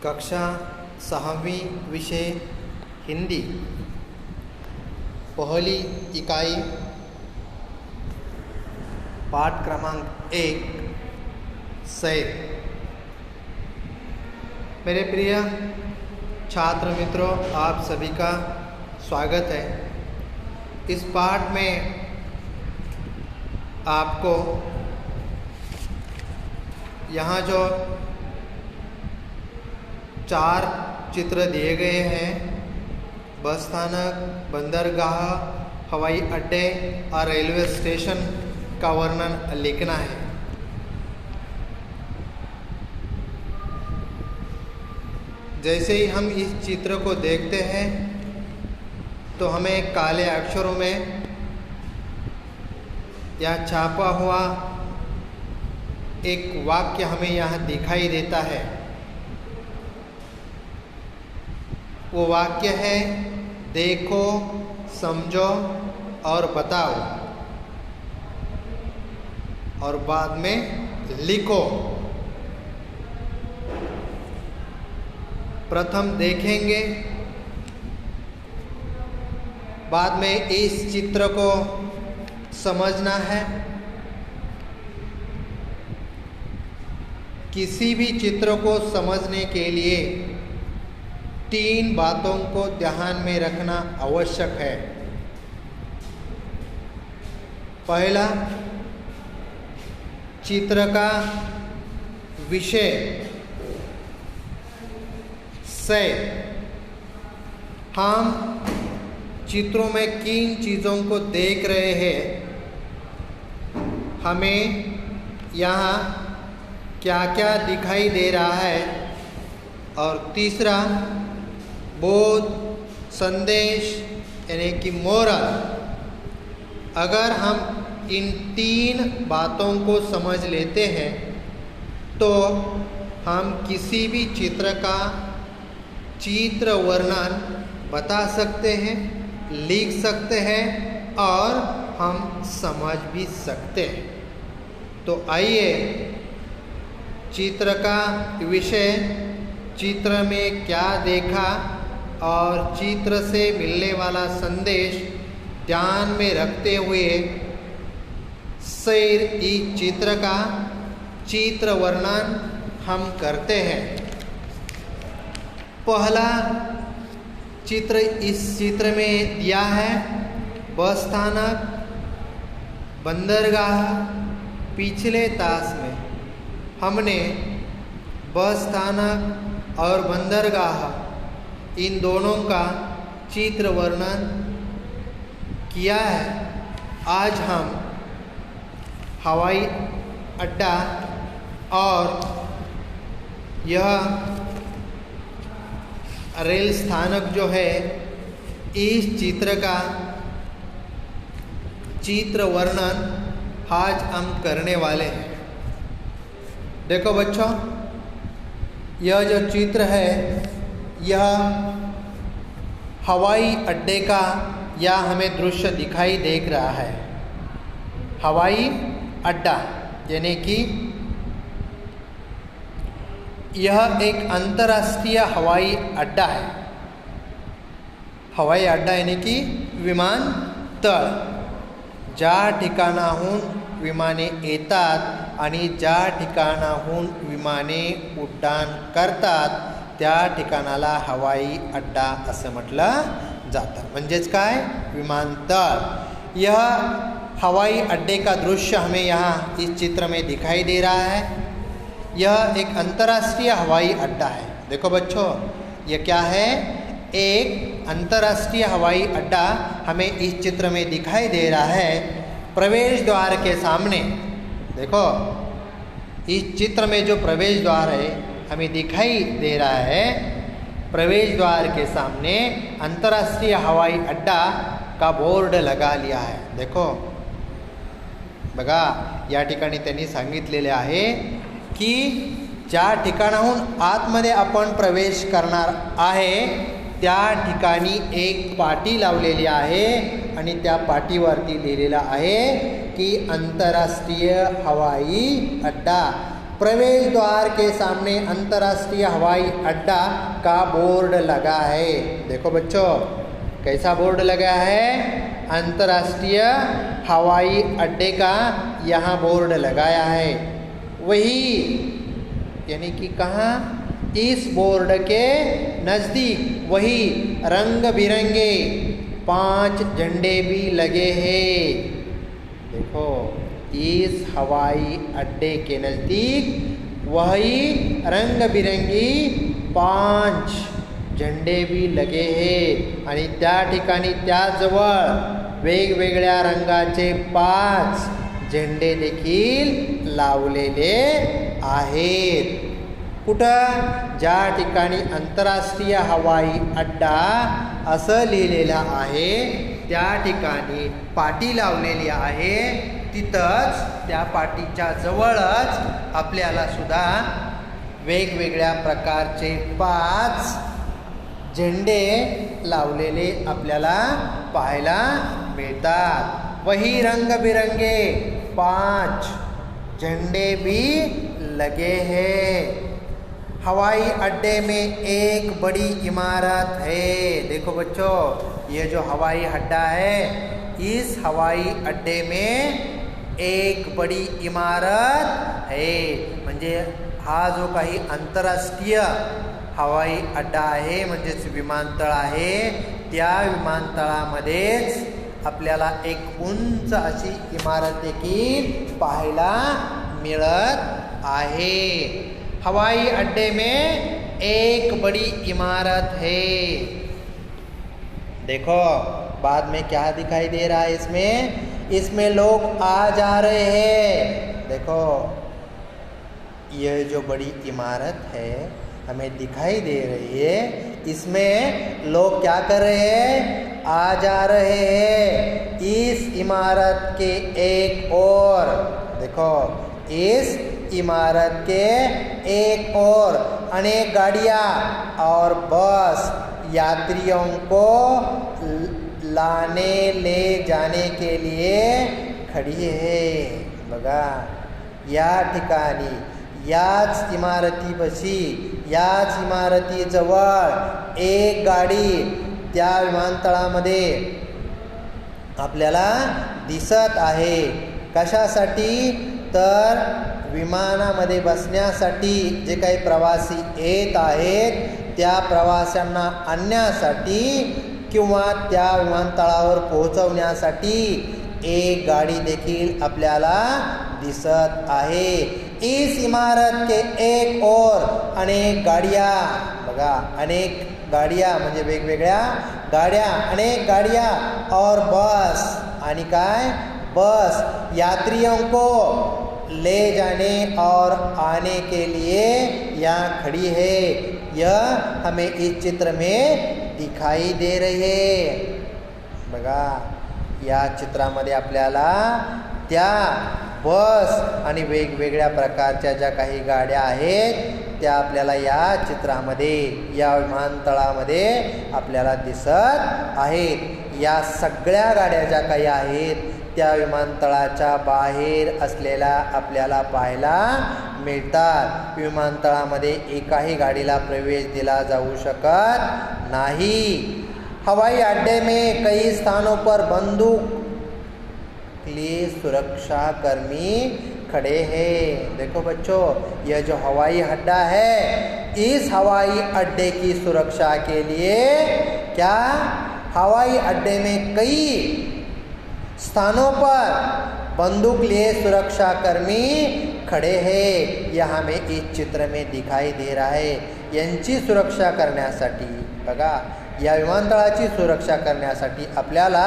कक्षा 6वीं विषय हिंदी पहली इकाई पाठ क्रमांक 1 सैर। मेरे प्रिय छात्र मित्रों, आप सभी का स्वागत है। इस पाठ में आपको यहाँ जो 4 चित्र दिए गए हैं, बस स्थानक, बंदरगाह, हवाई अड्डे और रेलवे स्टेशन का वर्णन लिखना है। जैसे ही हम इस चित्र को देखते हैं तो हमें काले अक्षरों में यह छापा हुआ एक वाक्य हमें यहाँ दिखाई देता है। वो वाक्य है, देखो, समझो और बताओ, और बाद में लिखो। प्रथम देखेंगे, बाद में इस चित्र को समझना है। किसी भी चित्र को समझने के लिए 3 बातों को ध्यान में रखना आवश्यक है। पहला, चित्र का विषय से हम चित्रों में किन चीज़ों को देख रहे हैं, हमें यहाँ क्या क्या दिखाई दे रहा है, और तीसरा बोध, संदेश यानी कि मोरल। अगर हम इन 3 बातों को समझ लेते हैं तो हम किसी भी चित्र का चित्र वर्णन बता सकते हैं, लिख सकते हैं और हम समझ भी सकते हैं। तो आइए चित्र का विषय, चित्र में क्या देखा और चित्र से मिलने वाला संदेश ध्यान में रखते हुए सैर इस चित्र का चित्र वर्णन हम करते हैं। पहला चित्र इस चित्र में दिया है, बस स्थानक, बंदरगाह। पिछले तास में हमने बस स्थानक और बंदरगाह इन दोनों का चित्र वर्णन किया है। आज हम हवाई अड्डा और यह रेल स्थानक जो है, इस चित्र का चित्र वर्णन आज हम करने वाले हैं। देखो बच्चों, यह जो चित्र है यह हवाई अड्डे का या हमें दृश्य दिखाई देख रहा है। हवाई अड्डा यानी कि यह एक अंतर्राष्ट्रीय हवाई अड्डा है। हवाई अड्डा यानी की विमानतळ, ज्या ठिकाणाहून विमाने येतात आणि ज्या ठिकाणाहून विमाने उड्डाण करतात त्या ठिकाणाला हवाई अड्डा असं म्हटलं जातं। म्हणजेच काय, विमानतळ। यह हवाई अड्डे का दृश्य हमें यहाँ इस चित्र में दिखाई दे रहा है। यह एक अंतर्राष्ट्रीय हवाई अड्डा है। देखो बच्चों, यह क्या है, एक अंतर्राष्ट्रीय हवाई अड्डा हमें इस चित्र में दिखाई दे रहा है। प्रवेश द्वार के सामने देखो, इस चित्र में जो प्रवेश द्वार है हमें दिखाई दे रहा है। प्रवेश द्वार के सामने अंतर्राष्ट्रीय हवाई अड्डा का बोर्ड लगा लिया है। देखो बघा, या ठिकाणी त्यांनी सांगितलेले आहे की ज्या ठिकाणाहून आतमध्ये आपण प्रवेश करणार आहे त्या ठिकाणी एक पाटी लावलेली आहे आणि त्या पाटीवरती लिहिलेलं आहे की आंतरराष्ट्रीय हवाई अड्डा। प्रवेश द्वार के सामने अंतर्राष्ट्रीय हवाई अड्डा का बोर्ड लगा है। देखो बच्चों, कैसा बोर्ड लगा है? अंतर्राष्ट्रीय हवाई अड्डे का यहाँ बोर्ड लगाया है। वही यानी कि कहाँ? इस बोर्ड के नज़दीक वही रंग बिरंगे 5 झंडे भी लगे हैं। देखो, इस हवाई अड्डे के नज़दीक वही रंग बिरंगी 5 झंडे भी लगे हैं आणि त्या ठिकाणी त्याजवळ वेगवेगळ्या रंगाचे 5 झेंडे देखील लावलेले आहेत। कुठं? ज्या ठिकाणी आंतरराष्ट्रीय हवाई अड्डा असं लिहिलेलं आहे त्या ठिकाणी पाटी लावलेली आहे। तिथंच त्या पाटीच्या जवळच आपल्याला सुद्धा वेगवेगळ्या प्रकारचे 5 झेंडे लावलेले आपल्याला पाहायला मिळतात। वही रंग बिरंगे 5 झंडे भी लगे हैं। हवाई अड्डे में एक बड़ी इमारत है। देखो बच्चों, ये जो हवाई अड्डा है, इस हवाई अड्डे में एक बड़ी इमारत है। म्हणजे हा जो काही आंतरराष्ट्रीय हवाई अड्डा आहे, म्हणजेच विमानतळ आहे, त्या विमानतळामध्येच आपल्याला एक उंच अशी इमारत देखील पाहायला मिळत आहे। हवाई अड्डे में एक बड़ी इमारत है। देखो, बाद में क्या दिखाई दे रहा है इसमें लोग आ जा रहे हैं। देखो, ये जो बड़ी इमारत है हमें दिखाई दे रही है, इसमें लोग क्या कर रहे हैं? आ जा रहे हैं। इस इमारत के एक और, देखो, इस इमारत के एक और अनेक गाड़ियाँ और बस यात्रियों को लाने ले जाने के लिए खड़ी है। बघा, या ठिकाणी याच इमारतीपाशी, याच इमारतीजवळ एक गाडी त्या विमानतळामध्ये आपल्याला दिसत आहे। कशासाठी? तर विमानामध्ये बसण्यासाठी जे काही प्रवासी येत आहेत त्या प्रवाशांना आणण्यासाठी किंवा त्या विमानतळावर पोहोचवण्यासाठी एक गाडी देखील आपल्याला दिसत आहे। इस इमारत के एक और अनेक गाड़ियाँ, बघा, अनेक गाड़ियाँ म्हणजे वेगवेगळ्या गाड्या, अनेक गाड़ियाँ और बस, आणि काय? बस यात्रियों को ले जाने और आने के लिए यहाँ खड़ी है। यह हमें इस चित्र में दिखाई दे रही है। बघा, या चित्रामध्ये आपल्याला त्या बस आणि वेगवेगळ्या प्रकारच्या ज्या काही गाड्या आहेत त्या आपल्याला या चित्रामध्ये, या विमानतळामध्ये आपल्याला दिसत आहेत। या सगळ्या गाड्या ज्या काही आहेत त्या विमानतळाच्या बाहेर असलेल्या आपल्याला पाहायला मिळतात। विमानतळामध्ये एकाही गाडीला प्रवेश दिला जाऊ शकत नाही। हवाई अड्डे में कई स्थानों पर बंदूक लिए सुरक्षा कर्मी खड़े हैं। देखो बच्चों, यह जो हवाई अड्डा है, इस हवाई अड्डे की सुरक्षा के लिए क्या? हवाई अड्डे में कई स्थानों पर बंदूक लिए सुरक्षा कर्मी खड़े हैं। यह हमें इस चित्र में दिखाई दे रहा है। यांची सुरक्षा करण्यासाठी, बघा, या विमानतळाची सुरक्षा करण्यासाठी आपल्याला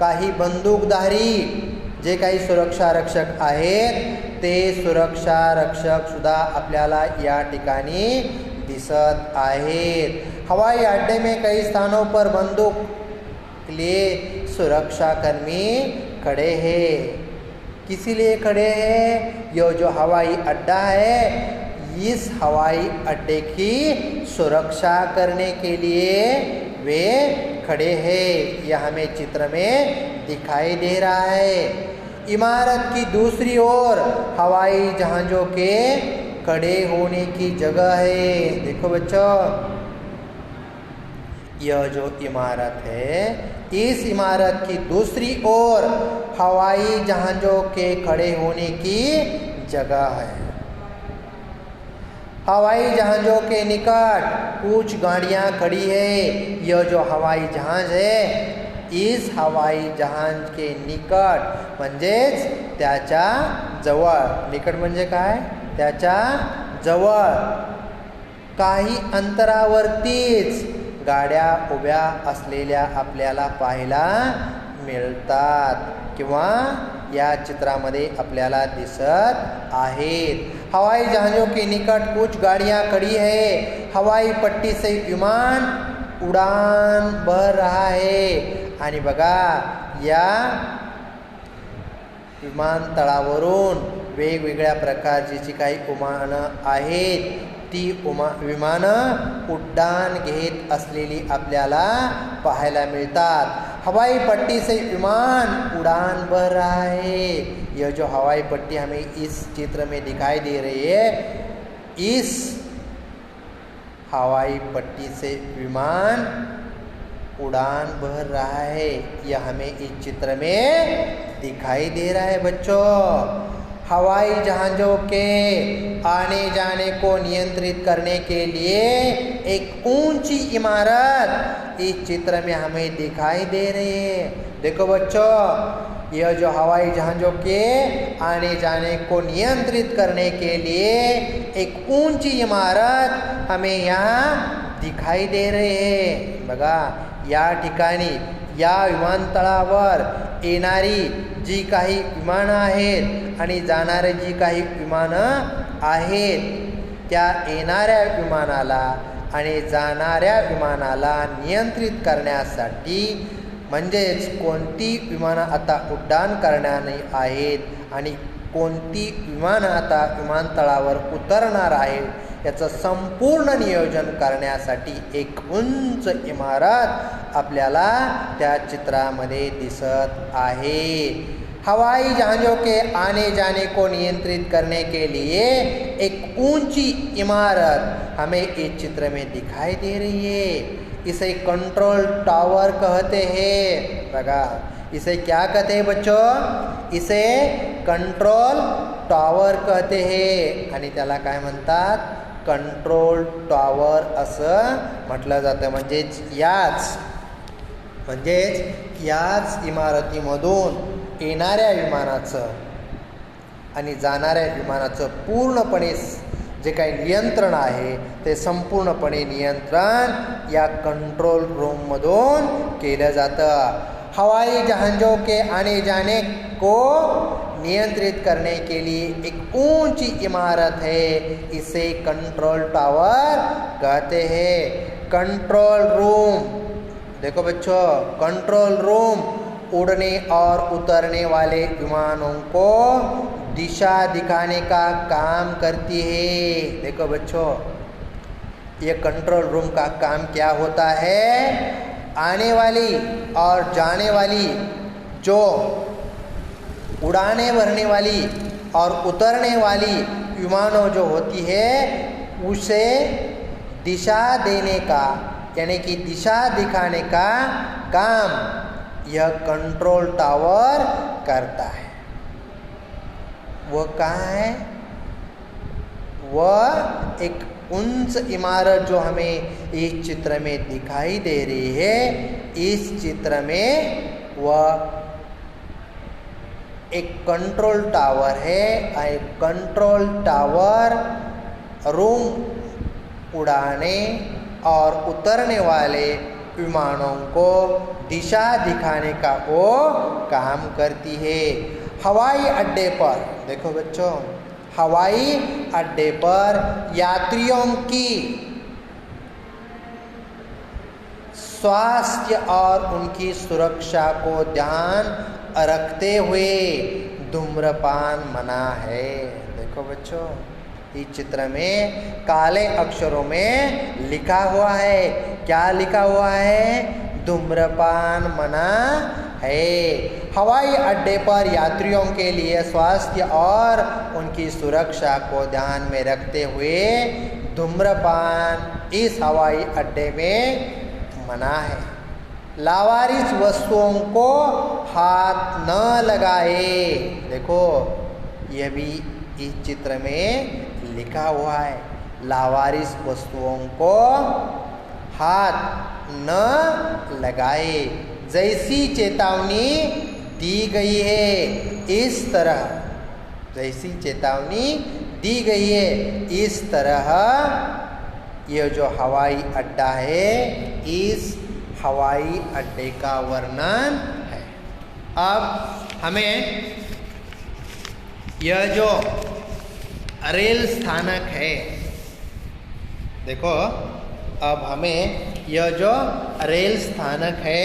काही बंदूकधारी जे काही सुरक्षा रक्षक आहेत ते सुरक्षा रक्षक सुद्धा आपल्याला या ठिकाणी दिसत आहेत। हवाई अड्डे में कई स्थानों पर बंदूक लिए सुरक्षा कर्मी खड़े हैं। किसी लिए खड़े हैं? ये जो हवाई अड्डा है, इस हवाई अड्डे की सुरक्षा करने के लिए वे खड़े हैं। यह हमें चित्र में दिखाई दे रहा है। इमारत की दूसरी ओर हवाई जहाज़ों के खड़े होने की जगह है। देखो बच्चों, यह जो इमारत है, इस इमारत की दूसरी ओर हवाई जहाज़ों के खड़े होने की जगह है। हवाई जहाज़ों के निकट कुछ गाड़ियां खड़ी है। यह जो हवाई जहाज है, इस हवाई जहाज के निकट म्हणजेच त्याच्या जवळ, निकट म्हणजे काय, त्याच्या जवळ काही अंतरावरतीच गाड्या उभ्या असलेल्या आपल्याला पाहायला मिळतात किंवा या चित्रामध्ये आपल्याला दिसत आहेत। हवाई जहाज़ों के निकट कुछ गाड़ियां खड़ी है। हवाई पट्टी से विमान उड़ान भर रहा है। आणि बघा, या विमानतळावरून वेगवेगळ्या प्रकारची जी काही विमानं आहेत, ती विमानं उड्डाण घेत असलेली आपल्याला पाहायला मिळतात। हवाई पट्टी से विमान उड़ान भर रहा है। यह जो हवाई पट्टी हमें इस चित्र में दिखाई दे रही है, इस हवाई पट्टी से विमान उड़ान भर रहा है, यह हमें इस चित्र में दिखाई दे रहा है। बच्चों, हवाई जहाज़ों के आने जाने को नियंत्रित करने के लिए एक ऊंची इमारत इस चित्र में हमें दिखाई दे रही है। देखो बच्चों, यह जो हवाई जहाज़ों के आने जाने को नियंत्रित करने के लिए एक ऊंची इमारत हमें यहाँ दिखाई दे रही है। बघा, या ठिकाणी या विमानतळावर येणारी जी काही विमानं आहेत आणि जाणारी जी काही विमानं आहेत, त्या येणाऱ्या विमानाला आणि जाणाऱ्या विमानाला नियंत्रित करण्यासाठी, म्हणजेच कोणती विमानं आता उड्डाण करणार आहेत आणि कोणती विमानं आता विमानतळावर उतरणार आहेत, याचं संपूर्ण नियोजन करण्यासाठी एक उंच इमारत आपल्याला त्या चित्रामध्ये दिसत आहे। हवाई जहाज़ों के आने जाने को नियंत्रित करने के लिए एक ऊंची इमारत हमें इस चित्र में दिखाई दे रही है। इसे कंट्रोल टावर कहते हैं। बघा, इसे क्या कहते हैं बच्चों? इसे कंट्रोल टावर कहते हैं आणि त्याला काय म्हणतात? कंट्रोल टावर असं म्हटलं जातं। म्हणजेच याच इमारतीमधून येणाऱ्या विमानाचं आणि जाणाऱ्या विमानाचं पूर्णपणे जे काही नियंत्रण आहे, ते संपूर्णपणे नियंत्रण या कंट्रोल रूममधून केलं जातं। हवाई जहाज़ों के आने जाने को नियंत्रित करने के लिए एक ऊंची इमारत है, इसे कंट्रोल टावर कहते हैं। कंट्रोल रूम, देखो बच्चों, कंट्रोल रूम उड़ने और उतरने वाले विमानों को दिशा दिखाने का काम करती है। देखो बच्चों, ये कंट्रोल रूम का काम क्या होता है? आने वाली और जाने वाली जो उड़ाने भरने वाली और उतरने वाली विमानों जो होती है, उसे दिशा देने का, यानी कि दिशा दिखाने का काम यह कंट्रोल टावर करता है। वह कहाँ है? वह एक उंच इमारत जो हमें इस चित्र में दिखाई दे रही है, इस चित्र में वह एक कंट्रोल टावर है। एक कंट्रोल टावर रूम उड़ाने और उतरने वाले विमानों को दिशा दिखाने का वो काम करती है। हवाई अड्डे पर, देखो बच्चों, हवाई अड्डे पर यात्रियों की स्वास्थ्य और उनकी सुरक्षा को ध्यान रखते हुए धूम्रपान मना है। देखो बच्चों, इस चित्र में काले अक्षरों में लिखा हुआ है। क्या लिखा हुआ है? धूम्रपान मना है। हवाई अड्डे पर यात्रियों के लिए स्वास्थ्य और उनकी सुरक्षा को ध्यान में रखते हुए धूम्रपान इस हवाई अड्डे में मना है। लावारिस वस्तुओं को हाथ न लगाए। देखो यह भी इस चित्र में लिखा हुआ है, लावारिस वस्तुओं को हाथ न लगाए। जैसी चेतावनी दी गई है इस तरह, जैसी चेतावनी दी गई है इस तरह यह जो हवाई अड्डा है इस हवाई अड्डे का वर्णन है। अब हमें यह जो रेल स्थानक है, देखो अब हमें यह जो रेल स्थानक है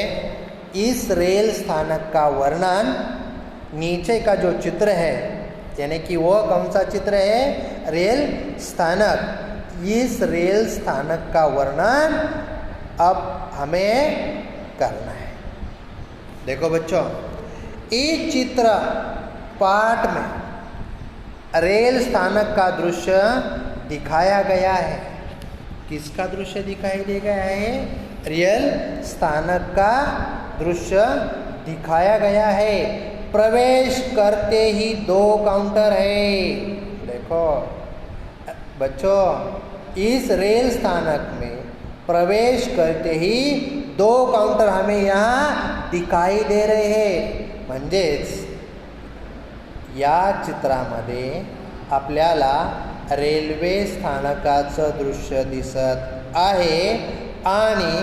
इस रेल स्थानक का वर्णन नीचे का जो चित्र है, यानी कि वो कौन सा चित्र है, रेल स्थानक, इस रेल स्थानक का वर्णन अब हमें करना है। देखो बच्चों, इस चित्र पाठ में रेल स्थानक का दृश्य दिखाया गया है। किसका दृश्य दिखाई दे गया है, रेल स्थानक का दृश्य दिखाया गया है। प्रवेश करते ही 2 काउंटर है। देखो बच्चों, इस रेल स्थानक में प्रवेश करते ही 2 काउंटर हमें यहाँ दिखाई दे रहे हैं। म्हणजेच या चित्रामध्ये आपल्याला रेल्वे स्थानकाचं दृश्य दिसत आहे आणि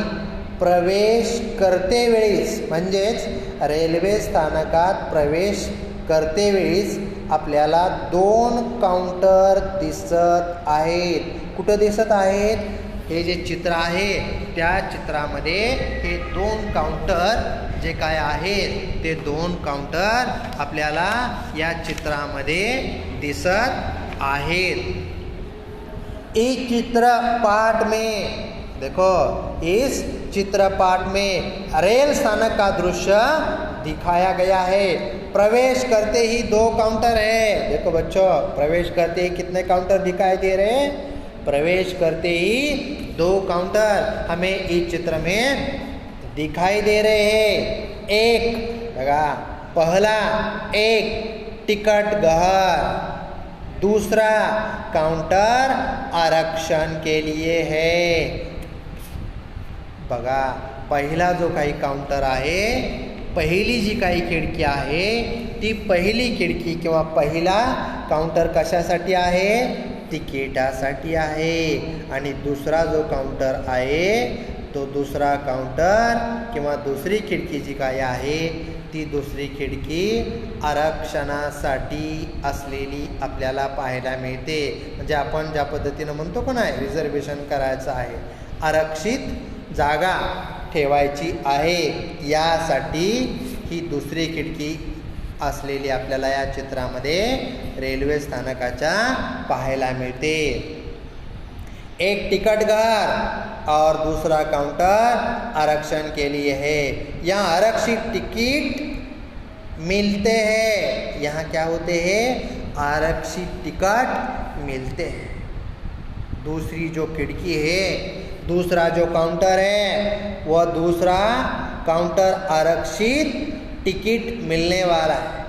प्रवेश करते वेळीस, म्हणजेच रेल्वे स्थानकात प्रवेश करते वेळीस आपल्याला 2 काउंटर दिसत आहेत। कुठं दिसत आहेत, हे जे चित्र आहे त्या चित्रामध्ये हे 2 काउंटर जे काय आहेत ते 2 काउंटर आपल्याला या चित्रामध्ये दिसत आहेत। इस चित्रपाठ में देखो, इस चित्रपाठ में रेल स्थानक का दृश्य दिखाया गया है। प्रवेश करते ही 2 काउंटर है। देखो बच्चों, प्रवेश करते ही कितने काउंटर दिखाई दे रहे हैं, प्रवेश करते ही 2 काउंटर हमें इस चित्र में दिखाई दे रहे हैं। एक लगा, पहला एक टिकट घर, दूसरा काउंटर आरक्षण के लिए है। बघा, पहिला जो काही काउंटर आहे, पहिली जी काही खिडकी आहे ती पहिली खिडकी किंवा पहिला काउंटर कशासाठी आहे, तिकिटासाठी आहे। आणि दुसरा जो काउंटर आहे तो दुसरा काउंटर किंवा दुसरी खिडकी जी काय आहे ती दुसरी खिडकी आरक्षणासाठी असलेली आपल्याला पाहायला मिळते। म्हणजे आपण ज्या पद्धतीनं म्हणतो का नाही, रिझर्वेशन करायचं आहे, आरक्षित जागा ठेवायची आहे, यासाठी ही दुसरी खिडकी असलेली आपल्याला या चित्रामध्ये रेल्वे स्थानकाच्या पाहायला मिळते। एक टिकट घर और दूसरा काउंटर आरक्षण के लिए है। यहाँ आरक्षित टिकट मिलते हैं। यहाँ क्या होते हैं, आरक्षित टिकट मिलते हैं। दूसरी जो खिड़की है, दूसरा जो काउंटर है, वह दूसरा काउंटर आरक्षित टिकट मिलने वाला है।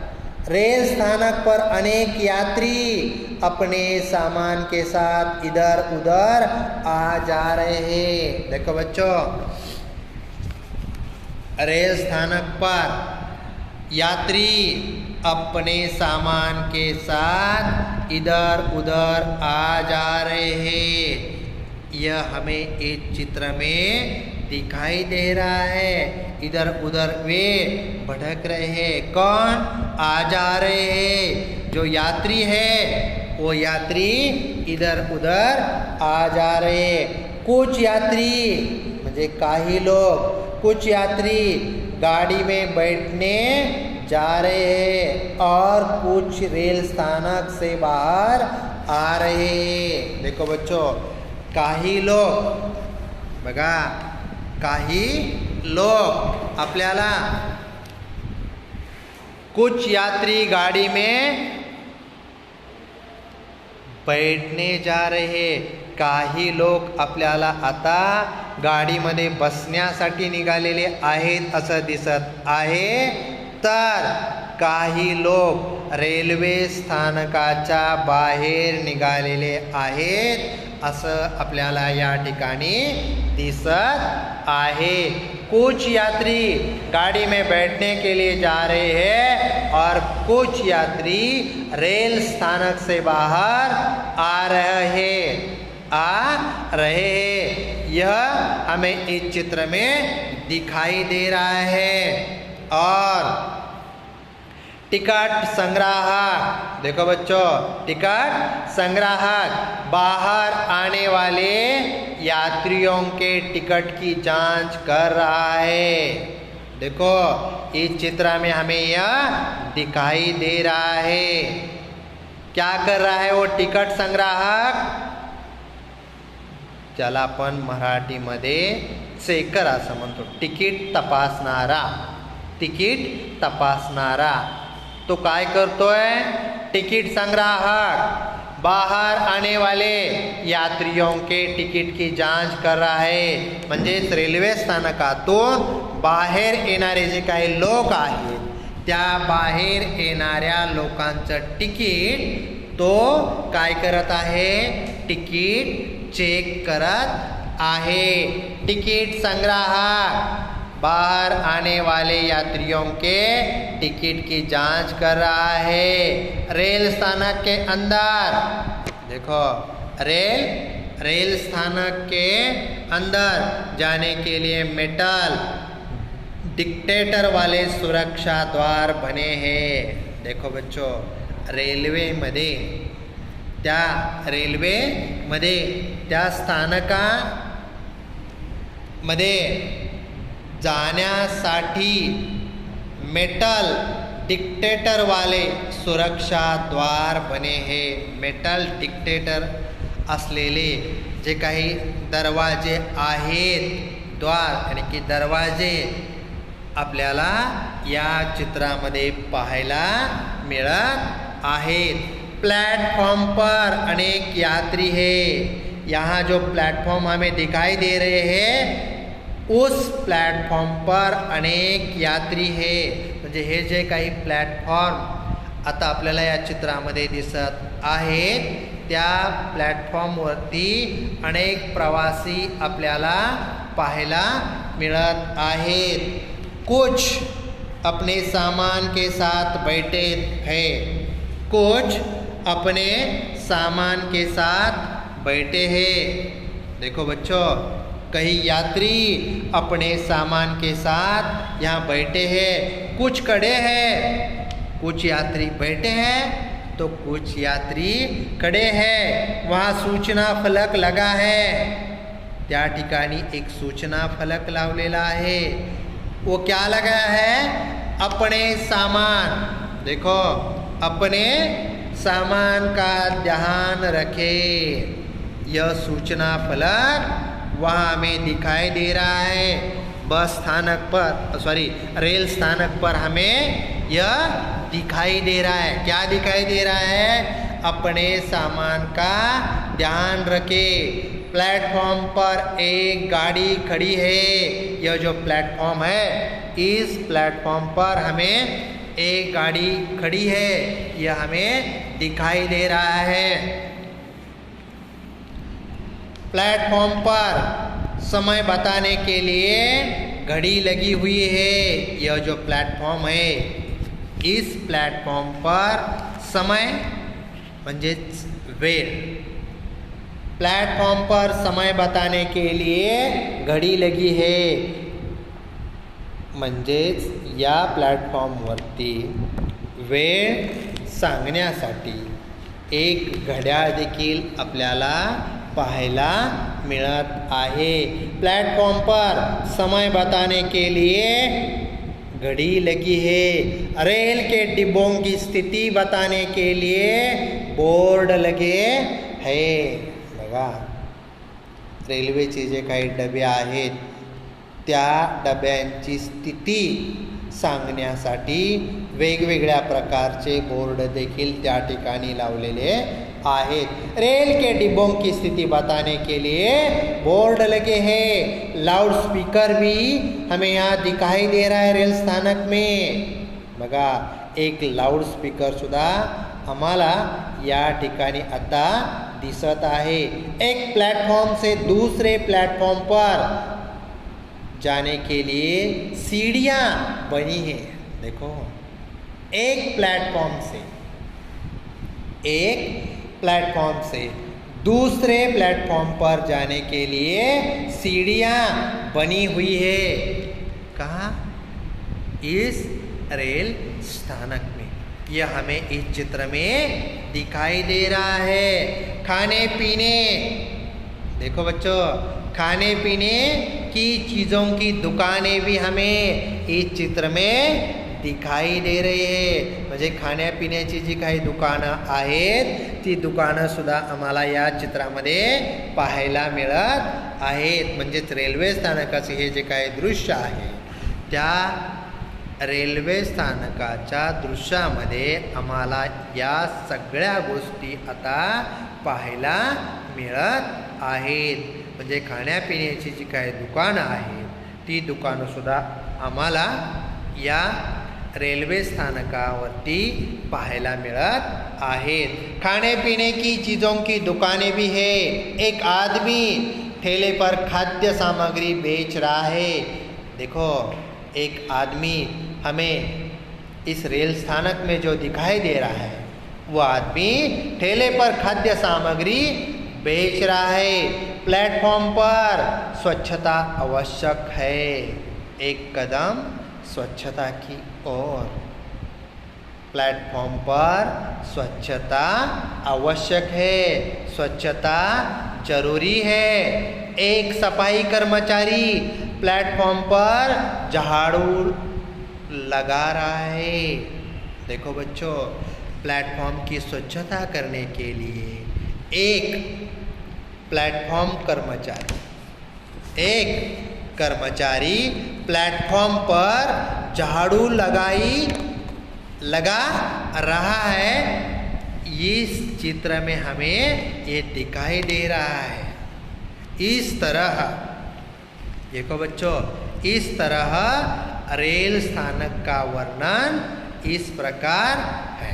रेल स्थानक पर अनेक यात्री अपने सामान के साथ इधर उधर आ जा रहे हैं। देखो बच्चों, रेल स्थानक पर यात्री अपने सामान के साथ इधर उधर आ जा रहे हैं। यह हमें इस चित्र में दिखाई दे रहा है। इधर उधर वे भटक रहे हैं। कौन आ जा रहे हैं, जो यात्री है वो यात्री इधर उधर आ जा रहे हैं। कुछ यात्री म्हणजे काही लोग, कुछ यात्री गाड़ी में बैठने जा रहे हैं और कुछ रेल स्थानक से बाहर आ रहे हैं। देखो बच्चों, काही लोग, बघा, काही लोग आपल्याला कुछ यात्री गाड़ी में बैठने जा रहे, काही लोक आपल्याला आता गाडीमध्ये बसण्यासाठी निघालेले आहेत असं दिसत आहे. तर काही लोक रेल्वे स्थानकाच्या बाहेर निघालेले आहेत असं आपल्याला या ठिकाणी दिसत आहे. कुछ यात्री गाड़ी में बैठने के लिए जा रहे हैं और कुछ यात्री रेल स्थानक से बाहर आ रहे हैं. यह हमें इस चित्र में दिखाई दे रहा है. और टिकट संग्राहक, देखो बच्चों, टिकट संग्राहक बाहर आने वाले यात्रियों के टिकट की जांच कर रहा है. देखो इस चित्र में हमें यह दिखाई दे रहा है. क्या कर रहा है वो टिकट संग्राहक? ज्याला आपण मराठीमध्ये चेकर असं म्हणतो. तिकीट तपासणारा, तिकीट तपासणारा. तो काय करतोय? टिकट संग्राहक बाहर आने वाले यात्रियों के टिकट की जांच कर रहा है. म्हणजेच रेल्वे स्थानकातून बाहेर येणारे जे काही लोक आहेत त्या बाहेर येणाऱ्या लोकांचं तिकीट तो काय करत आहे? तिकीट चेक करत आहे. टिकट संग्राहक बाहर आने वाले यात्रियों के टिकट की जांच कर रहा है. रेल स्थानक के अंदर, देखो रेल स्थानक के अंदर जाने के लिए मेटल डिक्टेटर वाले सुरक्षा द्वार बने हैं. देखो बच्चों, रेल्वेमध्ये त्या स्थानकामध्ये जाण्यासाठी मेटल डिक्टेटर वाले सुरक्षा द्वार बने हैं. मेटल डिक्टेटर असलेले जे काही दरवाजे आहेत, द्वार आणि की दरवाजे आपल्याला या चित्रामध्ये पाहायला मिळत आहेत. प्लेटफॉर्म पर अनेक यात्री है. यहाँ जो प्लेटफॉर्म हमें दिखाई दे रहे हैं उस प्लॅटफॉर्म पर अनेक यात्री है. म्हणजे हे जे काही प्लॅटफॉर्म आता आपल्याला या चित्रामध्ये दिसत आहेत त्या प्लॅटफॉर्मवरती अनेक प्रवासी आपल्याला पाहायला मिळत आहेत. कुछ अपने सामान के साथ बैठे हैं. कुछ अपने सामान के साथ बैठे हैं. देखो बच्चों, कई यात्री अपने सामान के साथ यहाँ बैठे हैं. कुछ खड़े हैं, कुछ यात्री बैठे हैं तो कुछ यात्री खड़े हैं. वहाँ सूचना फलक लगा है. त्या ठिकाणी एक सूचना फलक लावलेला आहे. वो क्या लगा है? अपने सामान. देखो, अपने सामान का ध्यान रखें. यह सूचना फलक वहाँ हमें दिखाई दे रहा है. बस स्थानक पर, रेल स्थानक पर हमें यह दिखाई दे रहा है. क्या दिखाई दे रहा है? अपने सामान का ध्यान रखे. प्लेटफॉर्म पर एक गाड़ी खड़ी है. यह जो प्लेटफॉर्म है, इस प्लेटफॉर्म पर हमें एक गाड़ी खड़ी है, यह हमें दिखाई दे रहा है. प्लेटफॉर्म पर समय बताने के लिए घड़ी लगी हुई है. यह जो प्लेटफॉर्म है, इस प्लेटफॉर्म पर समय म्हणजेच वेळ, प्लेटफॉर्म पर समय बताने के लिए घड़ी लगी है. म्हणजेच या प्लॅटफॉर्मवरती वेळ सांगण्यासाठी एक घड्याळ देखील आपल्याला पाहायला मिळत आहे. प्लेटफॉर्म पर समय बताने के लिए घड़ी लगी है. रेल के डिब्बों की स्थिति बताने के लिए बोर्ड लगे है. बघा, रेल्वेचे जे काही डबे आहेत त्या डब्यांची स्थिती सांगण्यासाठी वेगवेगळ्या प्रकारचे बोर्ड देखील त्या ठिकाणी लावलेले आहेत। रेल के डिब्बों की स्थिति बताने के लिए बोर्ड लगे हैं। लाउड स्पीकर भी हमें यहाँ दिखाई दे रहा है रेल स्थानक में। बघा, एक लाउड स्पीकर सुद्धा आम्हाला या ठिकाणी आता दिसत आहे। एक प्लेटफॉर्म से दूसरे प्लेटफॉर्म पर जाने के लिए सीढ़ियाँ बनी है। देखो, एक प्लेटफॉर्म से दूसरे प्लेटफॉर्म पर जाने के लिए सीढ़ियाँ बनी हुई है। कहाँ? इस रेल स्थानक में। यह हमें इस चित्र में दिखाई दे रहा है। खाने पीने, देखो बच्चों, खाने पीने की चीज़ों की दुकानें भी हमें इस चित्र में दिखाई दे रही आहे। म्हणजे खाण्यापिण्याची जी काही दुकानं आहेत ती दुकानं सुद्धा आम्हाला या चित्रामध्ये पाहायला मिळत आहेत। म्हणजेच रेल्वे स्थानकाचे हे जे काही दृश्य आहे त्या रेल्वे स्थानकाच्या दृश्यामध्ये आम्हाला या सगळ्या गोष्टी आता पाहायला मिळत आहेत। म्हणजे खाण्यापिण्याची जी काही दुकानं आहेत ती दुकानंसुद्धा आम्हाला या रेल्वे स्थानकावरती पाहायला मिळत आहेत। खाने पीने की चीज़ों की दुकानें भी है। एक आदमी ठेले पर खाद्य सामग्री बेच रहा है। देखो, एक आदमी हमें इस रेल स्थानक में जो दिखाई दे रहा है वो आदमी ठेले पर खाद्य सामग्री बेच रहा है। प्लेटफॉर्म पर स्वच्छता आवश्यक है। एक कदम स्वच्छता की ओर। प्लेटफॉर्म पर स्वच्छता आवश्यक है, स्वच्छता जरूरी है। एक सफाई कर्मचारी प्लेटफॉर्म पर झाड़ू लगा रहा है। देखो बच्चों, प्लेटफॉर्म की स्वच्छता करने के लिए एक कर्मचारी प्लेटफॉर्म पर झाड़ू लगा रहा है। इस चित्र में हमें ये दिखाई दे रहा है। इस तरह देखो बच्चों, इस तरह रेल स्थानक का वर्णन इस प्रकार है।